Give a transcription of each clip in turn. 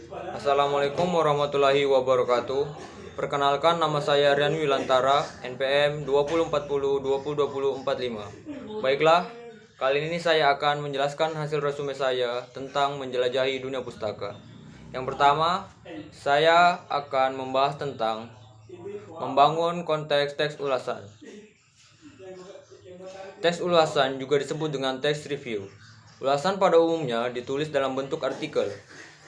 Assalamualaikum warahmatullahi wabarakatuh. Perkenalkan, nama saya Rian Wilantara, NPM 2040202045. Baiklah, kali ini saya akan menjelaskan hasil resume saya tentang menjelajahi dunia pustaka. Yang pertama, saya akan membahas tentang membangun konteks teks ulasan. Teks ulasan juga disebut dengan teks review. Ulasan pada umumnya ditulis dalam bentuk artikel,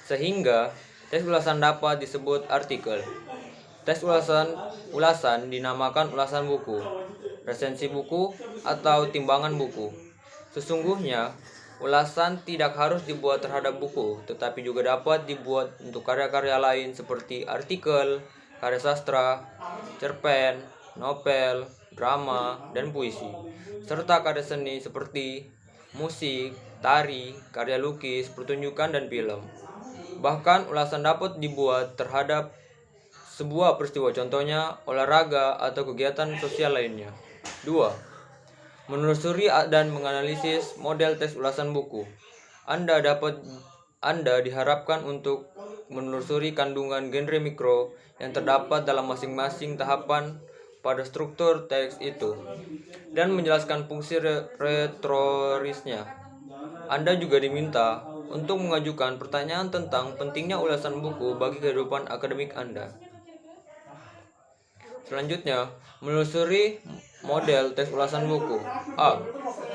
sehingga teks ulasan dapat disebut artikel. Teks ulasan dinamakan ulasan buku, resensi buku, atau timbangan buku. Sesungguhnya, ulasan tidak harus dibuat terhadap buku, tetapi juga dapat dibuat untuk karya-karya lain seperti artikel, karya sastra, cerpen, novel, drama, dan puisi, serta karya seni seperti musik, tari, karya lukis, pertunjukan, dan film. Bahkan ulasan dapat dibuat terhadap sebuah peristiwa, contohnya olahraga atau kegiatan sosial lainnya. 2. Menelusuri dan menganalisis model teks ulasan buku. Anda diharapkan untuk menelusuri kandungan genre mikro yang terdapat dalam masing-masing tahapan pada struktur teks itu dan menjelaskan fungsi retorisnya. Anda juga diminta untuk mengajukan pertanyaan tentang pentingnya ulasan buku bagi kehidupan akademik Anda. Selanjutnya, menelusuri model teks ulasan buku. A.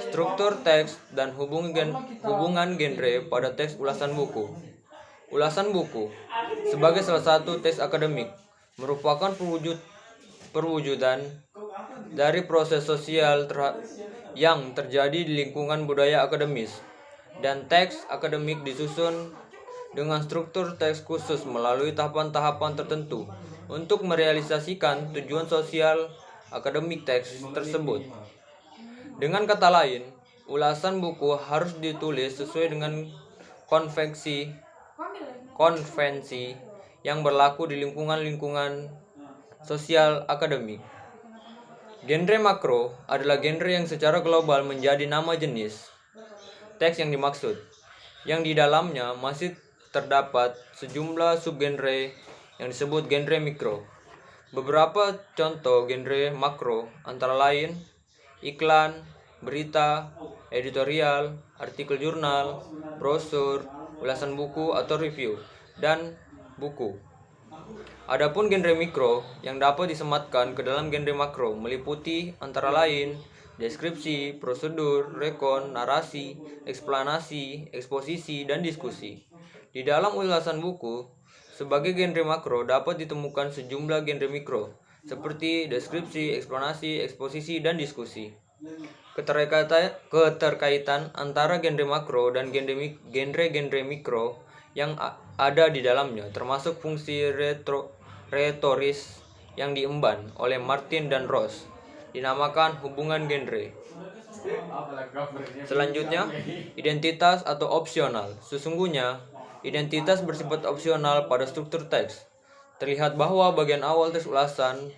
Struktur teks dan hubungan genre pada teks ulasan buku. Ulasan buku, sebagai salah satu teks akademik, merupakan perwujudan dari proses sosial yang terjadi di lingkungan budaya akademis, dan teks akademik disusun dengan struktur teks khusus melalui tahapan-tahapan tertentu untuk merealisasikan tujuan sosial akademik teks tersebut. Dengan kata lain, ulasan buku harus ditulis sesuai dengan konvensi yang berlaku di lingkungan sosial akademik. Genre makro adalah genre yang secara global menjadi nama jenis teks yang dimaksud, yang di dalamnya masih terdapat sejumlah subgenre yang disebut genre mikro. Beberapa contoh genre makro antara lain iklan, berita, editorial, artikel jurnal, brosur, ulasan buku atau review, dan buku. Adapun genre mikro yang dapat disematkan ke dalam genre makro meliputi antara lain deskripsi, prosedur, rekon, narasi, eksplanasi, eksposisi, dan diskusi. Di dalam ulasan buku, sebagai genre makro dapat ditemukan sejumlah genre mikro seperti deskripsi, eksplanasi, eksposisi, dan diskusi. Keterkaitan antara genre makro dan genre mikro yang ada di dalamnya, termasuk fungsi retoris yang diemban oleh Martin dan Ross, dinamakan hubungan genre. Selanjutnya, identitas atau opsional. Sesungguhnya, identitas bersifat opsional pada struktur teks. Terlihat bahwa bagian awal teks ulasan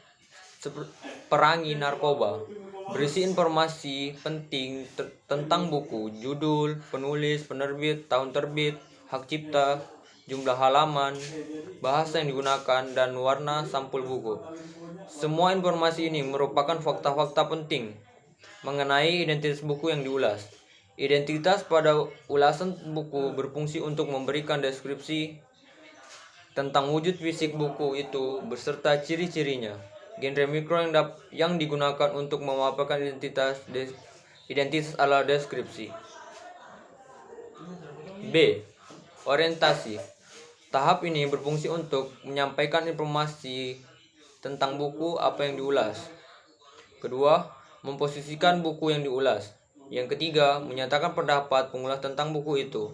perangi narkoba berisi informasi penting tentang buku, judul, penulis, penerbit, tahun terbit, hak cipta, jumlah halaman, bahasa yang digunakan, dan warna sampul buku. Semua informasi ini merupakan fakta-fakta penting mengenai identitas buku yang diulas. Identitas pada ulasan buku berfungsi untuk memberikan deskripsi tentang wujud fisik buku itu beserta ciri-cirinya. Genre mikro yang digunakan untuk memaparkan identitas adalah deskripsi. B. Orientasi. Tahap ini berfungsi untuk menyampaikan informasi tentang buku apa yang diulas. Kedua, memposisikan buku yang diulas. Yang ketiga, menyatakan pendapat pengulas tentang buku itu.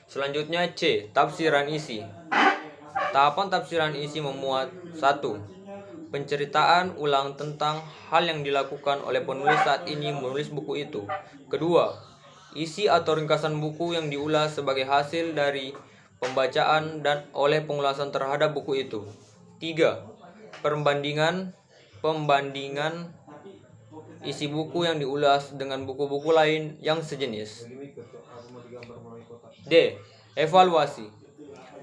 Selanjutnya C. Tafsiran isi. Tahapan tafsiran isi memuat 1. Penceritaan ulang tentang hal yang dilakukan oleh penulis saat ini menulis buku itu. Kedua, isi atau ringkasan buku yang diulas sebagai hasil dari pembacaan dan oleh pengulasan terhadap buku itu. 3. Pembandingan isi buku yang diulas dengan buku-buku lain yang sejenis. D. Evaluasi.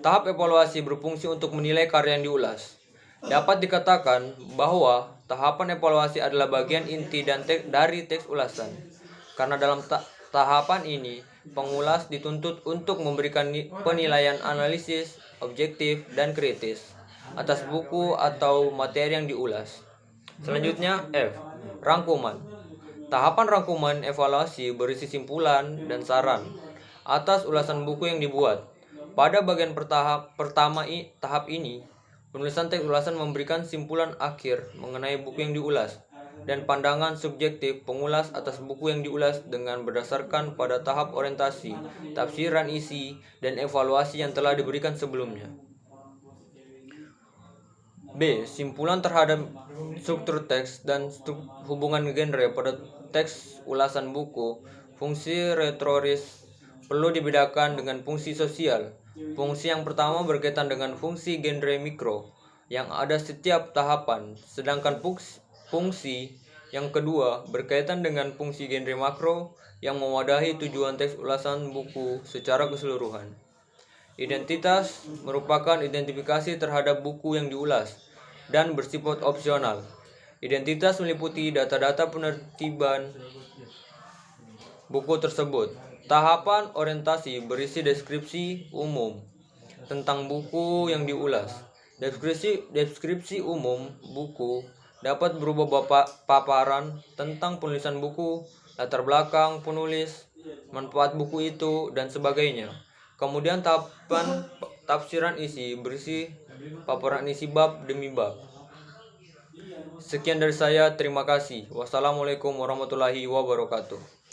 Tahap evaluasi berfungsi untuk menilai karya yang diulas. Dapat dikatakan bahwa tahapan evaluasi adalah bagian inti dari teks ulasan. Karena dalam tahapan ini, pengulas dituntut untuk memberikan penilaian analisis, objektif, dan kritis atas buku atau materi yang diulas. Selanjutnya, F. Rangkuman. Tahapan rangkuman evaluasi berisi simpulan dan saran atas ulasan buku yang dibuat. Pada bagian tahap ini, penulisan teks ulasan memberikan simpulan akhir mengenai buku yang diulas dan pandangan subjektif pengulas atas buku yang diulas dengan berdasarkan pada tahap orientasi, tafsiran isi, dan evaluasi yang telah diberikan sebelumnya. B. Simpulan terhadap struktur teks dan hubungan genre pada teks ulasan buku. Fungsi retoris perlu dibedakan dengan fungsi sosial. Fungsi yang pertama berkaitan dengan fungsi genre mikro yang ada setiap tahapan, sedangkan fungsi yang kedua berkaitan dengan fungsi genre makro yang mewadahi tujuan teks ulasan buku secara keseluruhan. Identitas merupakan identifikasi terhadap buku yang diulas dan bersifat opsional. Identitas meliputi data-data penertiban buku tersebut. Tahapan orientasi berisi deskripsi umum tentang buku yang diulas. Deskripsi umum buku dapat berupa paparan tentang penulisan buku, latar belakang penulis, manfaat buku itu, dan sebagainya. Kemudian tahapan tafsiran isi berisi paparan isi bab demi bab. Sekian dari saya, terima kasih. Wassalamualaikum warahmatullahi wabarakatuh.